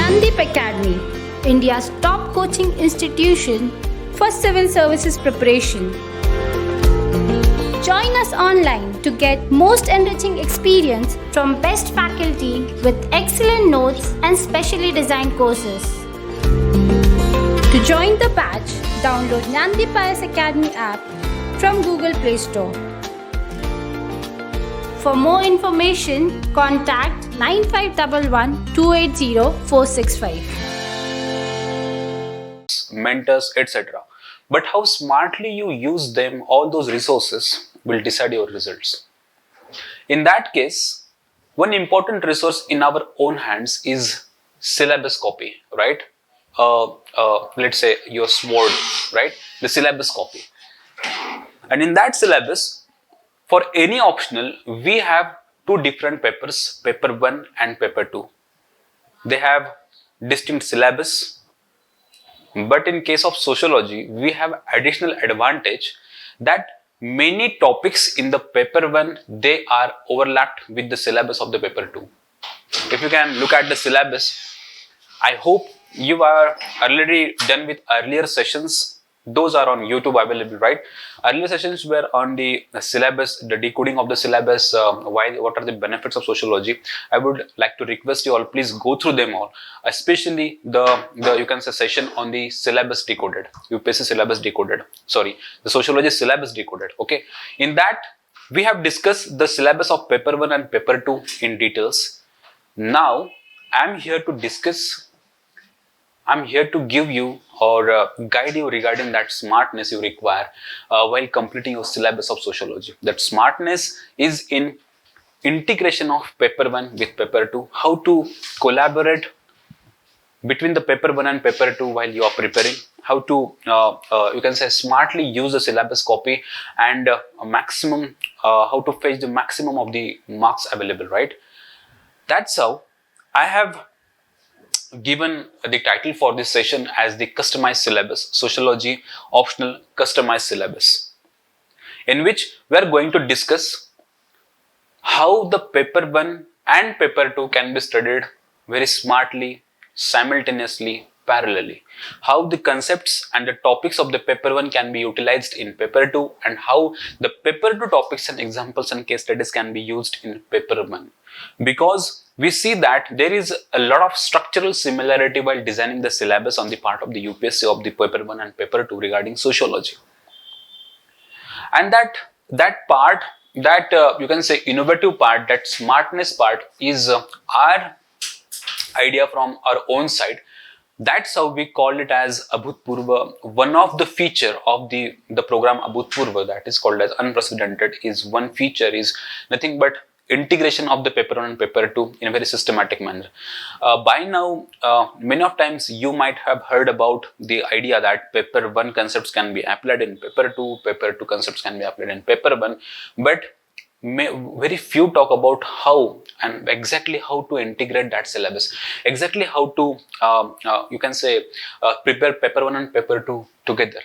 Nandip Academy, India's top coaching institution for civil services preparation. Join us online to get most enriching experience from best faculty with excellent notes and specially designed courses. To join the batch, download Nandip Academy app from Google Play Store. For more information, contact 9511 280 465. Mentors, etc. But how smartly you use them, all those resources, will decide your results. In that case, one important resource in our own hands is syllabus copy, right? Let's say your SWORD, right? The syllabus copy. And in that syllabus, for any optional, we have two different papers, paper 1 and paper 2. They have distinct syllabus, but in case of sociology, we have additional advantage that many topics in the paper 1, they are overlapped with the syllabus of the paper 2. If you can look at the syllabus, I hope you are already done with earlier sessions. Those are on YouTube available, right? Earlier sessions were on the syllabus, the decoding of the syllabus, what are the benefits of sociology. I would like to request you all, please go through them all, especially the you can say session on the syllabus decoded, UPSC syllabus decoded, sorry, the sociology syllabus decoded, okay? In that, we have discussed the syllabus of paper 1 and paper 2 in details. Now, I'm here to give you or guide you regarding that smartness you require while completing your syllabus of sociology. That smartness is in integration of paper 1 with paper 2, how to collaborate between the paper 1 and paper 2 while you are preparing, how to you can say smartly use the syllabus copy and how to fetch the maximum of the marks available, right? That's how I have given the title for this session as the customized syllabus, sociology optional customized syllabus, in which we are going to discuss how the paper 1 and paper 2 can be studied very smartly, simultaneously, parallelly, how the concepts and the topics of the paper 1 can be utilized in paper 2, and how the paper 2 topics and examples and case studies can be used in paper 1. Because we see that there is a lot of structural similarity while designing the syllabus on the part of the UPSC of the paper 1 and paper 2 regarding sociology. And that part, that you can say innovative part, that smartness part is our idea from our own side. That's how we call it as Abhutpurva. One of the feature of the program Abhutpurva, that is called as unprecedented, is one feature is nothing but integration of the paper 1 and paper 2 in a very systematic manner. By now, many of times you might have heard about the idea that paper 1 concepts can be applied in paper 2, paper 2 concepts can be applied in paper 1, but very few talk about how and exactly how to integrate that syllabus, exactly how to you can say prepare paper 1 and paper 2 together.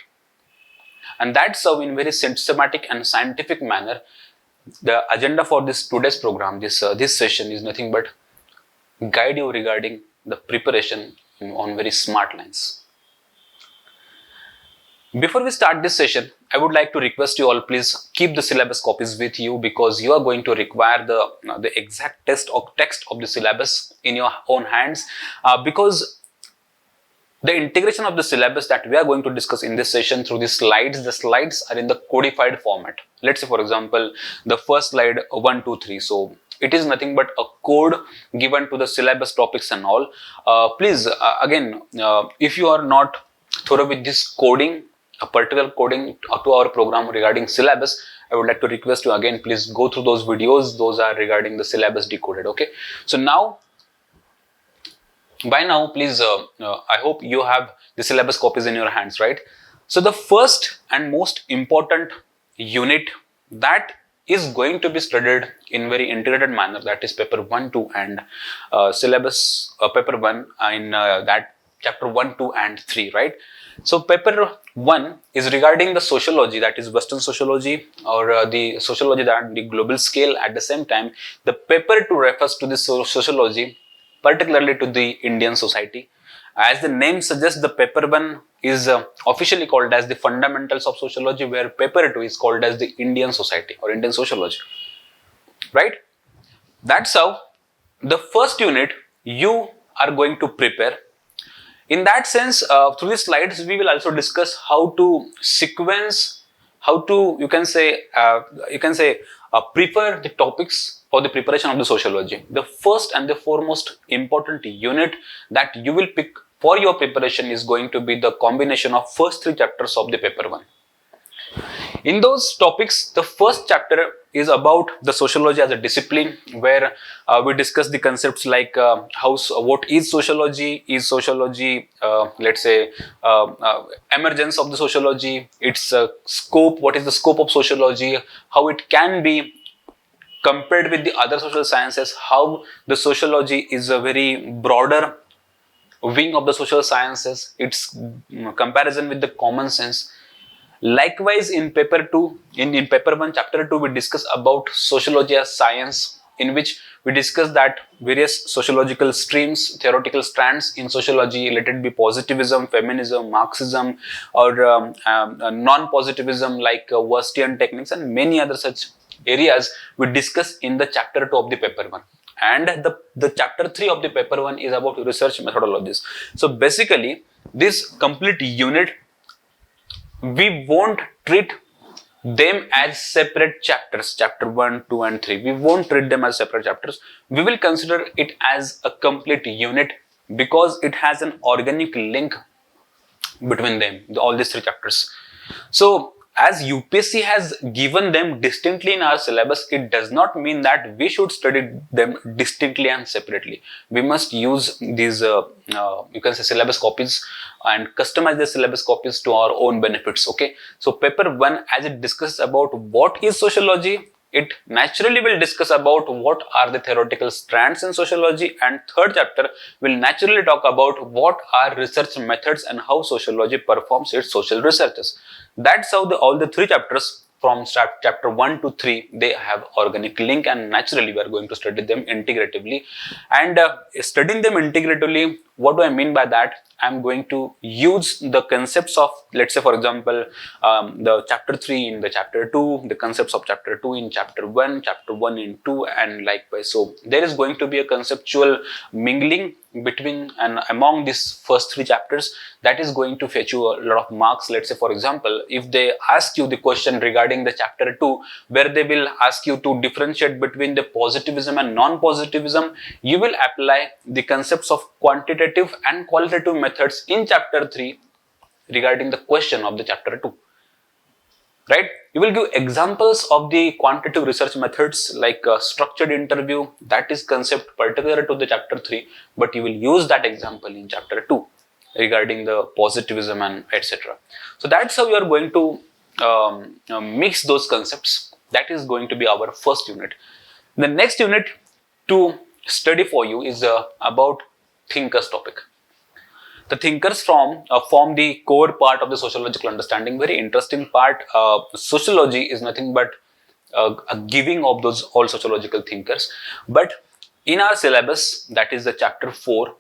And that's how in very systematic and scientific manner the agenda for this today's program, this session is nothing but guide you regarding the preparation on very smart lines. Before we start this session, I would like to request you all, please keep the syllabus copies with you, because you are going to require the exact text of the syllabus in your own hands, because the integration of the syllabus that we are going to discuss in this session through the slides are in the codified format. Let's say, for example, the first slide 1, 2, 3. So it is nothing but a code given to the syllabus topics and all. Please, again, if you are not thorough with this coding, a particular coding to our program regarding syllabus, I would like to request you again, please go through those videos. Those are regarding the syllabus decoded. Okay. So now, by now, please, I hope you have the syllabus copies in your hands, right? So the first and most important unit that is going to be studied in very integrated manner, that is paper 1, 2 and syllabus paper 1 in that chapter 1, 2 and 3, right? So paper 1 is regarding the sociology, that is Western sociology or the sociology that the global scale. At the same time, the paper 2 refers to the sociology particularly to the Indian society. As the name suggests, the paper 1 is officially called as the fundamentals of sociology, where paper 2 is called as the Indian society or Indian sociology, right? That's how the first unit you are going to prepare. In that sense, through these slides, we will also discuss how to sequence, how to, you can say, prepare the topics for the preparation of the sociology. The first and the foremost important unit that you will pick for your preparation is going to be the combination of first 3 chapters of the paper 1. In those topics, the first chapter is about the sociology as a discipline, where we discuss the concepts like what is sociology, let's say emergence of the sociology, its scope, what is the scope of sociology, how it can be compared with the other social sciences, how the sociology is a very broader wing of the social sciences, its comparison with the common sense. Likewise, in paper 2, in paper 1, chapter 2, we discuss about sociology as science, in which we discuss that various sociological streams, theoretical strands in sociology, let it be positivism, feminism, Marxism, or non-positivism like Wurstian techniques, and many other such areas we discuss in the chapter 2 of the paper 1. And the chapter 3 of the paper 1 is about research methodologies. So basically, this complete unit, we won't treat them as separate chapters, chapter 1, 2 and 3. We won't treat them as separate chapters. We will consider it as a complete unit because it has an organic link between them, all these 3 chapters. So as UPSC has given them distinctly in our syllabus, it does not mean that we should study them distinctly and separately. We must use these, you can say, syllabus copies and customize the syllabus copies to our own benefits. Okay, so paper 1, as it discusses about what is sociology, it naturally will discuss about what are the theoretical strands in sociology, and third chapter will naturally talk about what are research methods and how sociology performs its social researches. That's how all the 3 chapters from chapter 1 to 3, they have organic link, and naturally we are going to study them integratively. And studying them integratively, what do I mean by that? I'm going to use the concepts of, let's say for example, the chapter 3 in the chapter 2, the concepts of chapter 2 in chapter 1, chapter 1 in 2, and likewise. So there is going to be a conceptual mingling between and among these first 3 chapters that is going to fetch you a lot of marks. Let's say for example, if they ask you the question regarding the chapter 2, where they will ask you to differentiate between the positivism and non-positivism, you will apply the concepts of quantitative and qualitative methods in chapter 3 regarding the question of the chapter 2. Right? You will give examples of the quantitative research methods like structured interview, that is concept particular to the chapter 3, but you will use that example in chapter 2 regarding the positivism and etc. So that's how you are going to mix those concepts. That is going to be our first unit. The next unit to study for you is about thinkers topic. The thinkers form the core part of the sociological understanding. Very interesting part. Sociology is nothing but a giving of those all sociological thinkers. But in our syllabus, that is the chapter 4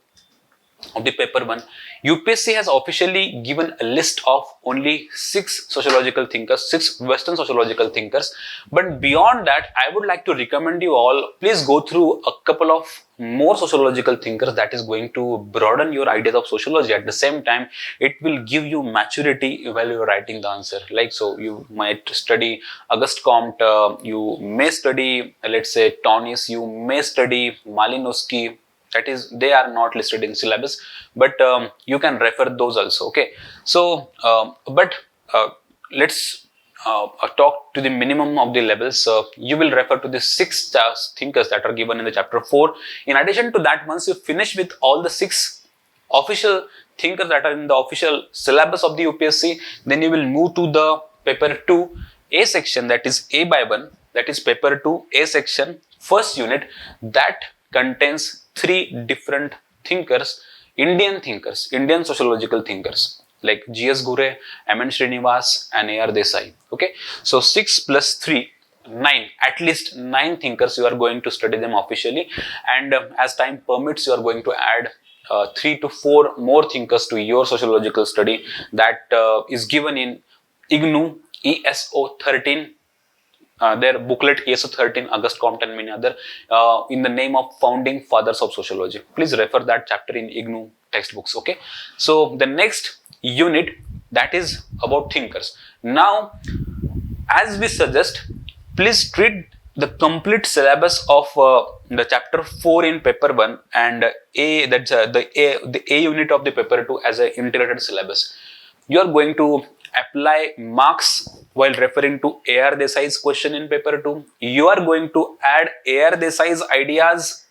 of the paper 1, UPSC has officially given a list of only 6 sociological thinkers, 6 Western sociological thinkers. But beyond that, I would like to recommend you all, please go through a couple of more sociological thinkers. That is going to broaden your ideas of sociology. At the same time, it will give you maturity while you are writing the answer. Like, so you might study Auguste Comte, you may study, let's say, Taunis, you may study Malinowski. That is, they are not listed in syllabus, but you can refer those also. Okay, so let's talk to the minimum of the levels. You will refer to the 6 thinkers that are given in the chapter 4. In addition to that, once you finish with all the 6 official thinkers that are in the official syllabus of the UPSC, then you will move to the paper 2 A section, that is A by 1, that is paper 2 A section, first unit, that contains 3 different thinkers, Indian sociological thinkers like G.S. Ghurye, M.N. Srinivas and A.R. Desai. Okay, so 6 plus 3, at least 9 thinkers. You are going to study them officially, and as time permits, you are going to add 3 to 4 more thinkers to your sociological study. That is given in IGNOU ESO 13. Their booklet ESO 13, August Comte and many other, in the name of founding fathers of sociology. Please refer that chapter in IGNOU textbooks. Okay, so the next unit, that is about thinkers. Now, as we suggest, please treat the complete syllabus of the chapter 4 in paper 1 and the A unit of the paper 2 as an integrated syllabus. You are going to apply marks while referring to A.R. Desai's question in paper 2. You are going to add A.R. Desai's ideas,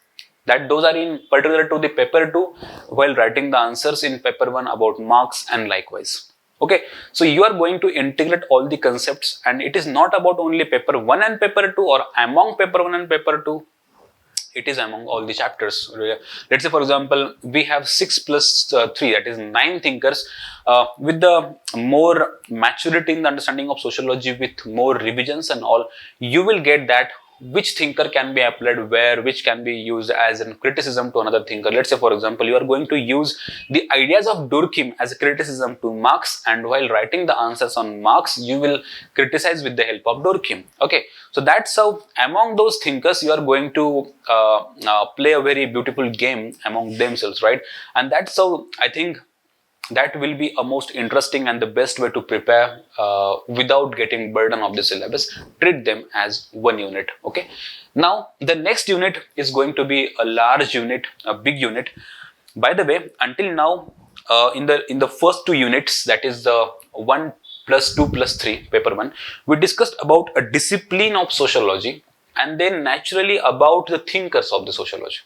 that those are in particular to the paper 2, while writing the answers in paper 1 about marks and likewise. Okay, so you are going to integrate all the concepts, and it is not about only paper 1 and paper 2 or among paper 1 and paper 2. It is among all the chapters. Let's say, for example, we have 6 plus 3, that is 9 thinkers. With the more maturity in the understanding of sociology, with more revisions and all, you will get that which thinker can be applied where, which can be used as a criticism to another thinker. Let's say, for example, you are going to use the ideas of Durkheim as a criticism to Marx, and while writing the answers on Marx, you will criticize with the help of Durkheim. Okay, so that's how among those thinkers you are going to play a very beautiful game among themselves, right? And that's how I think that will be a most interesting and the best way to prepare without getting burden of the syllabus. Treat them as one unit. Okay, now the next unit is going to be a large unit, a big unit. By the way, until now in the first 2 units, that is the 1 plus 2 plus 3 paper 1, we discussed about a discipline of sociology, and then naturally about the thinkers of the sociology.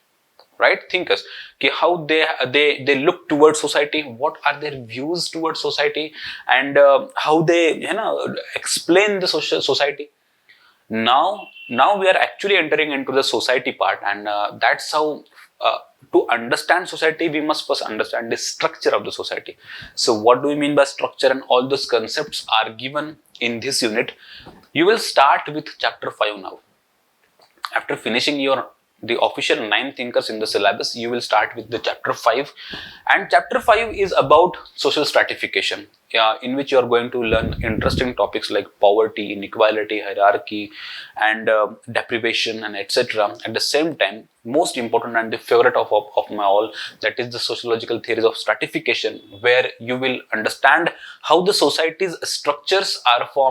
Right, thinkers, how they look towards society, what are their views towards society, and how they explain the society. Now we are actually entering into the society part, and that's how to understand society we must first understand the structure of the society. So what do we mean by structure, and all those concepts are given in this unit. You will start with chapter 5 now. After finishing the official 9 thinkers in the syllabus, you will start with the chapter 5, and chapter 5 is about social stratification, in which you are going to learn interesting topics like poverty, inequality, hierarchy, and deprivation, and etc. At the same time, most important and the favorite of my all, that is the sociological theories of stratification, where you will understand how the society's structures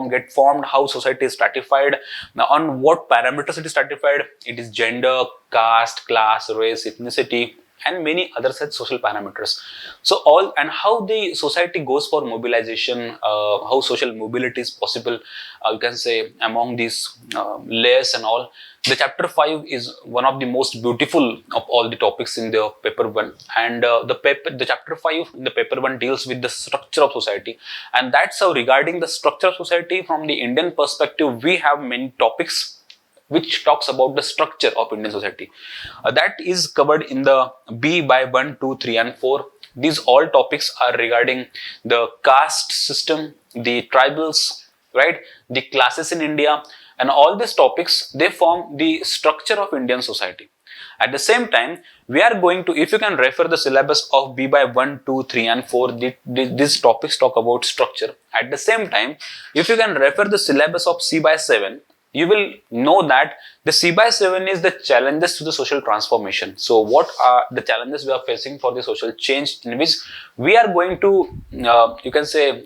get formed, how society is stratified, now on what parameters it is stratified. It is gender, caste, class, race, ethnicity, and many other such social parameters. So all, and how the society goes for mobilization, how social mobility is possible, you can say, among these layers and all. The chapter 5 is one of the most beautiful of all the topics in the paper 1, and the chapter 5 in the paper 1 deals with the structure of society, and that's how, regarding the structure of society from the Indian perspective, we have many topics which talks about the structure of Indian society. That is covered in the B by 1, 2, 3 and 4. These all topics are regarding the caste system, the tribals, right, the classes in India, and all these topics, they form the structure of Indian society. At the same time, we are going to, if you can refer the syllabus of B by 1, 2, 3 and 4, these topics talk about structure. At the same time, if you can refer the syllabus of C by 7, you will know that the C by 7 is the challenges to the social transformation. So what are the challenges we are facing for the social change, in which we are going to, you can say,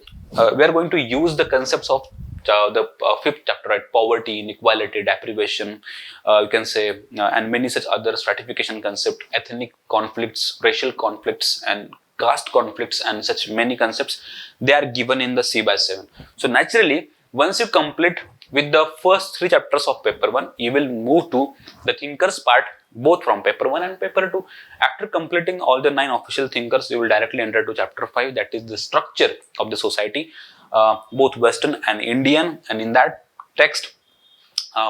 we are going to use the concepts of the 5th chapter, right? Poverty, inequality, deprivation, you can say, and many such other stratification concepts, ethnic conflicts, racial conflicts, and caste conflicts, and such many concepts, they are given in the C by 7. So naturally, once you complete with the first 3 chapters of paper 1, you will move to the thinkers part, both from paper 1 and paper 2. After completing all the 9 official thinkers, you will directly enter to chapter 5, that is the structure of the society, both Western and Indian. And in that text,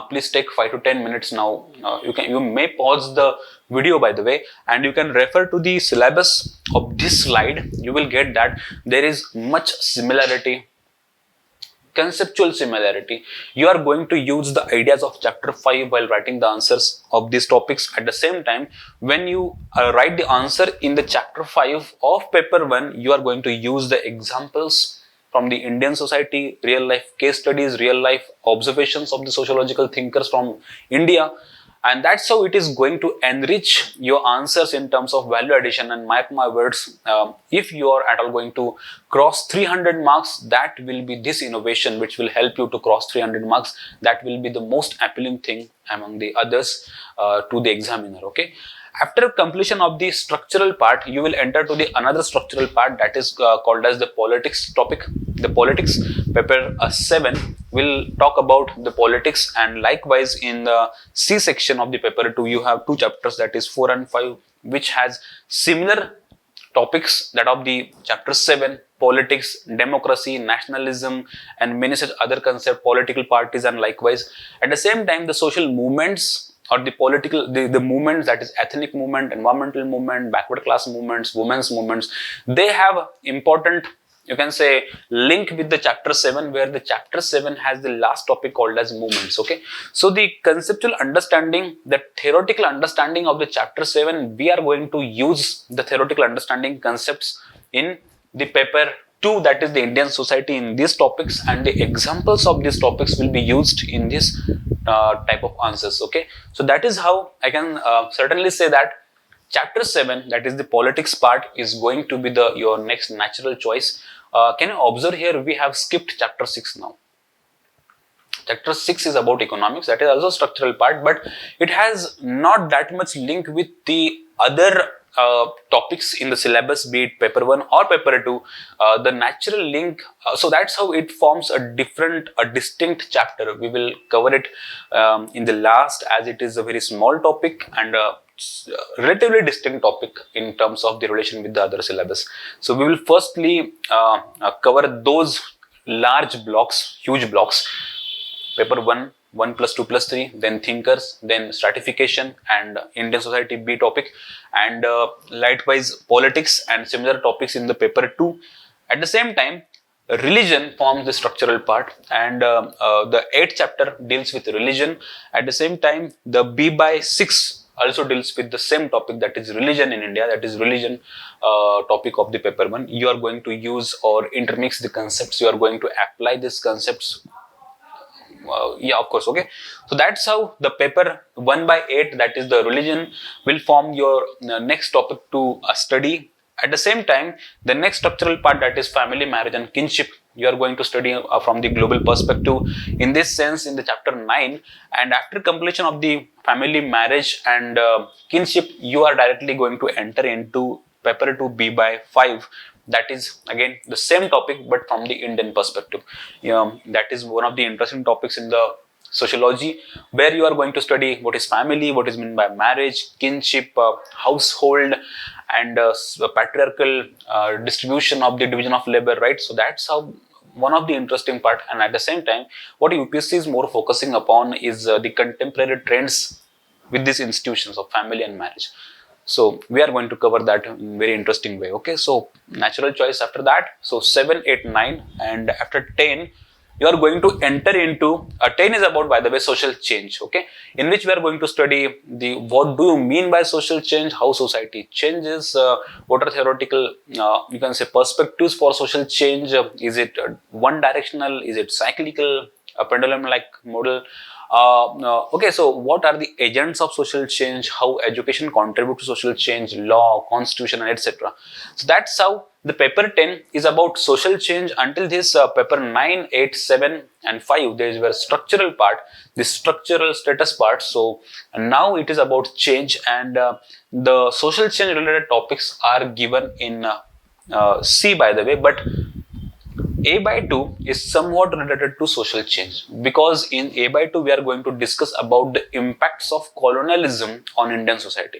please take 5 to 10 minutes now. You may pause the video, by the way, and you can refer to the syllabus of this slide. You will get that there is much similarity. conceptual similarity. You are going to use the ideas of chapter 5 while writing the answers of these topics. At the same time, when you write the answer in the chapter 5 of paper 1, you are going to use the examples from the Indian society, real life case studies, real life observations of the sociological thinkers from India. And that's how it is going to enrich your answers in terms of value addition. And mark my words, if you are at all going to cross 300 marks, that will be this innovation which will help you to cross 300 marks. That will be the most appealing thing among the others to the examiner. Okay. After completion of the structural part, you will enter to the another structural part, that is called as the politics topic. The politics, paper 7 will talk about the politics, and likewise in the C section of the paper 2, you have two chapters, that is 4 and 5, which has similar topics that of the chapter 7, politics, democracy, nationalism, and many such other concepts, political parties, and likewise at the same time the social movements or the political, the movements, that is ethnic movement, environmental movement, backward class movements, women's movements, they have important, you can say, link with the chapter 7, where the chapter 7 has the last topic called as movements. Okay, so the conceptual understanding, the theoretical understanding of the chapter 7, we are going to use the theoretical understanding concepts in the paper 2, that is the Indian society, in these topics, and the examples of these topics will be used in this type of answers. Okay, so that is how I can certainly say that chapter 7, that is the politics part, is going to be your next natural choice. Can you observe here, we have skipped chapter 6 now. Chapter 6 is about economics, that is also structural part, but it has not that much link with the other topics in the syllabus, be it paper 1 or paper 2, the natural link. So that's how it forms a distinct chapter. We will cover it in the last, as it is a very small topic and a relatively distinct topic in terms of the relation with the other syllabus. So we will firstly cover those large blocks, huge blocks, paper 1, 1 plus 2 plus 3, then thinkers, then stratification and Indian society B topic, and likewise politics and similar topics in the paper 2. At the same time, religion forms the structural part, and the 8th chapter deals with religion. At the same time, the B by 6 also deals with the same topic, that is religion in India, that is religion topic of the paper 1. You are going to use or intermix the concepts, you are going to apply these concepts. Yeah, of course. Okay, so that's how the paper 1 by 8, that is the religion, will form your next topic to study. At the same time, the next structural part, that is family, marriage and kinship, you are going to study from the global perspective in this sense in the chapter 9. And after completion of the family, marriage and kinship, you are directly going to enter into paper 2 B by 5. That is again the same topic but from the Indian perspective. That is one of the interesting topics in the sociology, where you are going to study what is family, what is meant by marriage, kinship, household, and patriarchal distribution of the division of labor, right? So that's how one of the interesting part. And at the same time, what UPSC is more focusing upon is the contemporary trends with these institutions of family and marriage. So we are going to cover that in very interesting way. Okay, so natural choice after that. So 7, 8, 9, and after 10, you are going to enter into 10 is about, by the way, social change. Okay, in which we are going to study the what do you mean by social change, how society changes, what are theoretical you can say perspectives for social change. Is it one directional? Is it cyclical? A pendulum like model? Okay, so what are the agents of social change, how education contributes to social change, law, constitution, and etc. So that's how the paper 10 is about social change. Until this paper 9, 8, 7 and 5, there is a structural part, the structural status part. So now it is about change, and the social change related topics are given in C, by the way, but A by 2 is somewhat related to social change, because in A by 2 we are going to discuss about the impacts of colonialism on Indian society.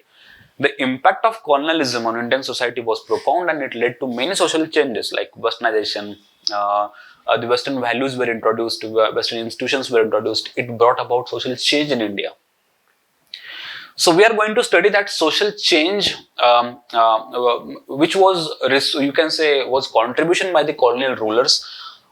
The impact of colonialism on Indian society was profound, and it led to many social changes like westernization, the Western values were introduced, Western institutions were introduced. It brought about social change in India. So we are going to study that social change, which was, you can say, was contribution by the colonial rulers.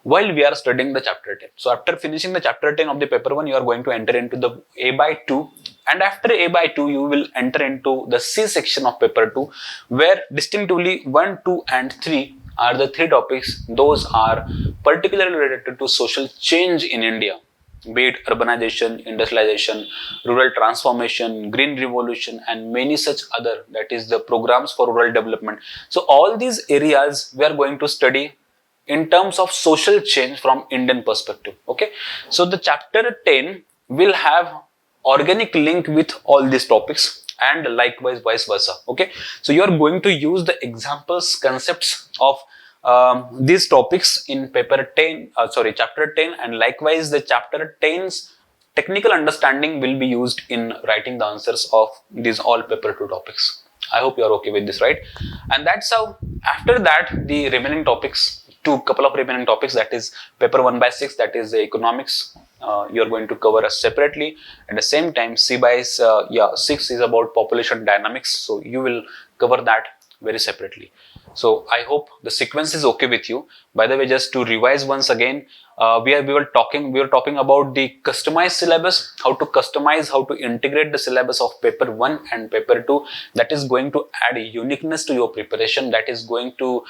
while we are studying the chapter 10. So after finishing the chapter 10 of the paper 1, you are going to enter into the A by 2, and after A by 2 you will enter into the C section of paper 2, where distinctively 1, 2 and 3 are the 3 topics. Those are particularly related to social change in India, be it urbanization, industrialization, rural transformation, green revolution, and many such other, that is the programs for rural development. So all these areas we are going to study in terms of social change from Indian perspective. Okay, so the chapter 10 will have organic link with all these topics, and likewise vice versa. Okay, so you are going to use the examples, concepts of these topics in chapter 10, and likewise the chapter 10's technical understanding will be used in writing the answers of these all paper 2 topics. I hope you are okay with this, right? And that's how after that the remaining topics, couple of remaining topics, that is paper 1 by 6, that is the economics, you are going to cover separately. At the same time, C by 6 is about population dynamics, so you will cover that very separately. So I hope the sequence is okay with you. By the way, just to revise once again, we were talking about the customized syllabus, how to customize, how to integrate the syllabus of paper 1 and paper 2. That is going to add a uniqueness to your preparation, that is going to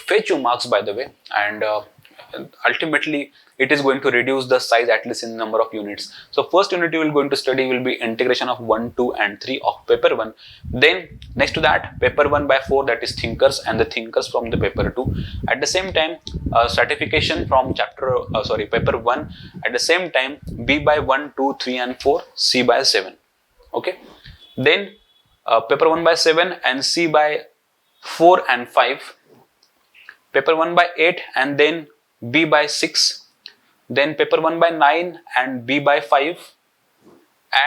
fetch you marks, by the way, and ultimately it is going to reduce the size, at least in the number of units. So first unit you will going to study will be integration of 1, 2 and 3 of paper 1. Then next to that, paper 1 by 4, that is thinkers, and the thinkers from the paper 2. At the same time, stratification from paper 1. At the same time, B by 1, 2, 3 and 4, C by 7. Okay. Then paper 1 by 7 and C by 4 and 5. Paper 1 by 8 and then B by 6. Then paper 1 by 9 and B by 5,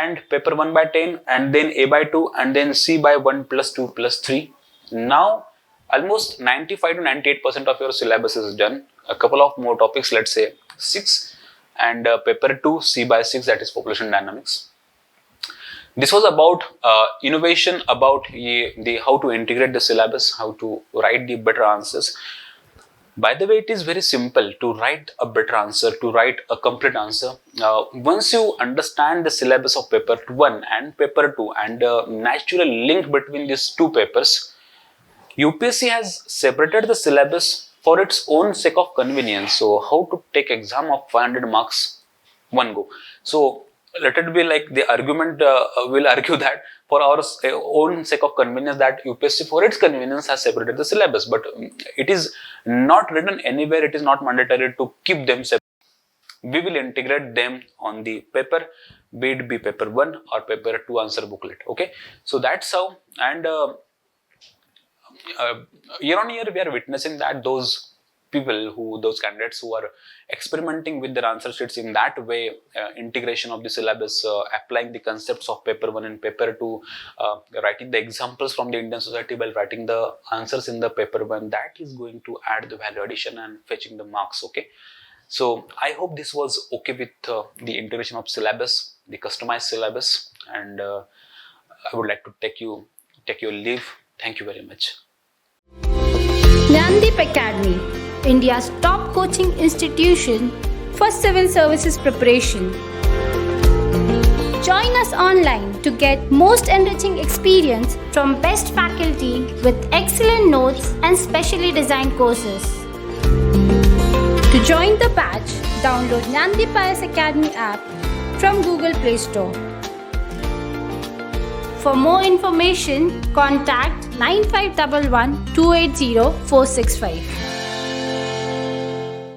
and paper 1 by 10 and then A by 2 and then C by 1 plus 2 plus 3. Now almost 95 to 98% of your syllabus is done. A couple of more topics, let's say 6, and paper 2 C by 6, that is population dynamics. This was about innovation, about the how to integrate the syllabus, how to write the better answers. By the way, it is very simple to write a better answer, to write a complete answer. Once you understand the syllabus of paper 1 and paper 2 and the natural link between these two papers, UPSC has separated the syllabus for its own sake of convenience. So how to take exam of 500 marks one go. So let it be like the argument will argue that for our own sake of convenience, that UPSC for its convenience has separated the syllabus, but it is not written anywhere, it is not mandatory to keep them separate. We will integrate them on the paper, be it be paper 1 or paper 2 answer booklet. Okay, so that's how. And year on year we are witnessing that those candidates who are experimenting with their answer sheets in that way, integration of the syllabus, applying the concepts of paper 1 and paper 2, writing the examples from the Indian society while writing the answers in the paper 1, that is going to add the value addition and fetching the marks. Okay, so I hope this was okay with the integration of syllabus, the customized syllabus, and I would like to take your leave. Thank you very much. Nandip Academy, India's top coaching institution for civil services preparation. Join us online to get most enriching experience from best faculty with excellent notes and specially designed courses. To join the batch, download Nandip IS Academy app from Google Play Store. For more information, contact 9511 280 465.